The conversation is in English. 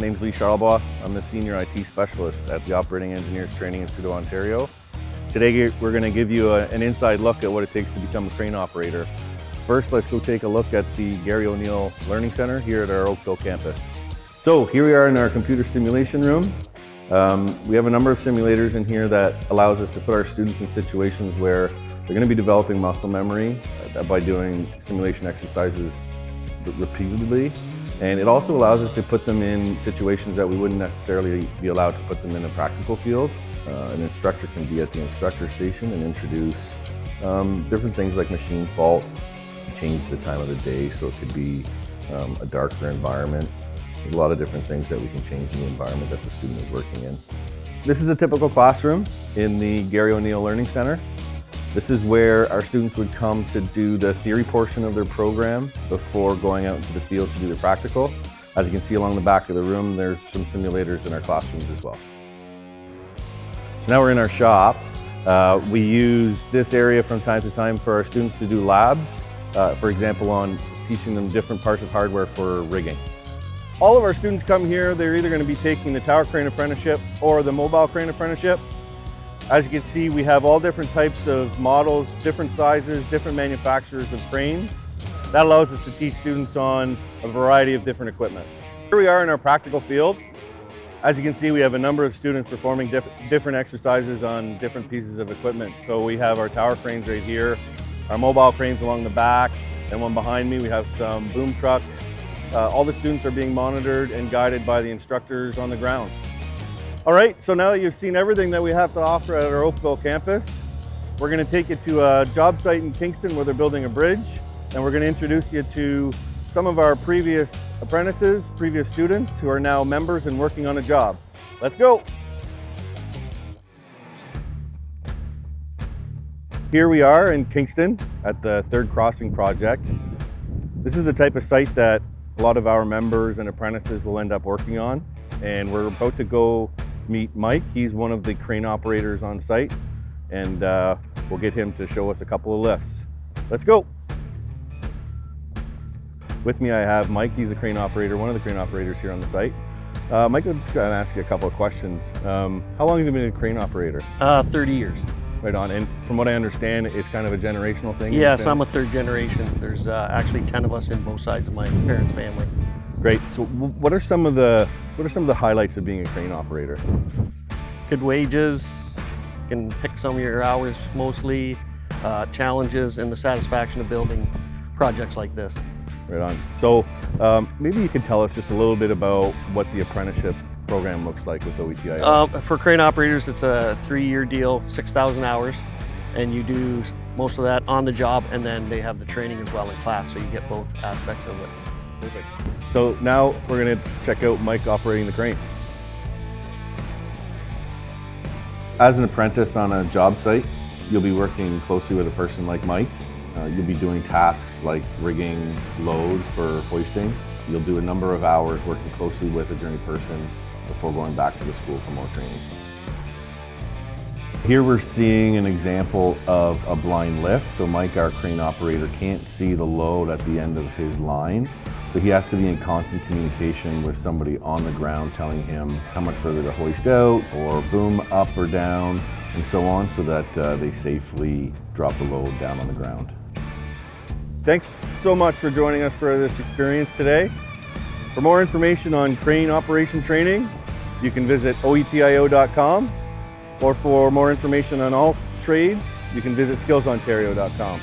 name's Lee Charlebois. I'm the Senior IT Specialist at the Operating Engineers Training Institute of Ontario. Today we're going to give you an inside look at what it takes to become a crane operator. First, let's go take a look at the Gary O'Neill Learning Center here at our Oakville campus. So here we are in our computer simulation room. We have a number of simulators in here that allows us to put our students in situations where they're going to be developing muscle memory by doing simulation exercises repeatedly. And it also allows us to put them in situations that we wouldn't necessarily be allowed to put them in a practical field. An instructor can be at the instructor station and introduce different things like machine faults, change the time of the day so it could be a darker environment. There's a lot of different things that we can change in the environment that the student is working in. This is a typical classroom in the Gary O'Neill Learning Center. This is where our students would come to do the theory portion of their program before going out into the field to do the practical. As you can see along the back of the room, there's some simulators in our classrooms as well. So now we're in our shop. We use this area from time to time for our students to do labs, for example, on teaching them different parts of hardware for rigging. All of our students come here, they're either going to be taking the tower crane apprenticeship or the mobile crane apprenticeship. As you can see, we have all different types of models, different sizes, different manufacturers of cranes. That allows us to teach students on a variety of different equipment. Here we are in our practical field. As you can see, we have a number of students performing different exercises on different pieces of equipment. So we have our tower cranes right here, our mobile cranes along the back, and one behind me we have some boom trucks. All the students are being monitored and guided by the instructors on the ground. All right, so now that you've seen everything that we have to offer at our Oakville campus, we're going to take you to a job site in Kingston where they're building a bridge, and we're going to introduce you to some of our previous apprentices, previous students who are now members and working on a job. Let's go. Here we are in Kingston at the Third Crossing project. This is the type of site that a lot of our members and apprentices will end up working on, and we're about to go meet Mike. He's one of the crane operators on site, and we'll get him to show us a couple of lifts. Let's go. With me I have Mike. He's a crane operator, one of the crane operators here on the site. Mike, I'm just going to ask you a couple of questions. How long have you been a crane operator? 30 years. Right on. And from what I understand, it's kind of a generational thing? Yes, I'm a third generation. There's actually 10 of us in both sides of my parents' family. Great. So what are some of the highlights of being a crane operator? Good wages, can pick some of your hours mostly, challenges, and the satisfaction of building projects like this. Right on. So maybe you could tell us just a little bit about what the apprenticeship program looks like with OETIO. For crane operators, it's a 3-year deal, 6,000 hours, and you do most of that on the job, and then they have the training as well in class, so you get both aspects of it. Perfect. So now we're going to check out Mike operating the crane. As an apprentice on a job site, you'll be working closely with a person like Mike. You'll be doing tasks like rigging load for hoisting. You'll do a number of hours working closely with a journey person before going back to the school for more training. Here we're seeing an example of a blind lift. So Mike, our crane operator, can't see the load at the end of his line. So he has to be in constant communication with somebody on the ground telling him how much further to hoist out or boom up or down and so on, so that they safely drop the load down on the ground. Thanks so much for joining us for this experience today. For more information on crane operation training, you can visit oetio.com, or for more information on all trades, you can visit skillsontario.com.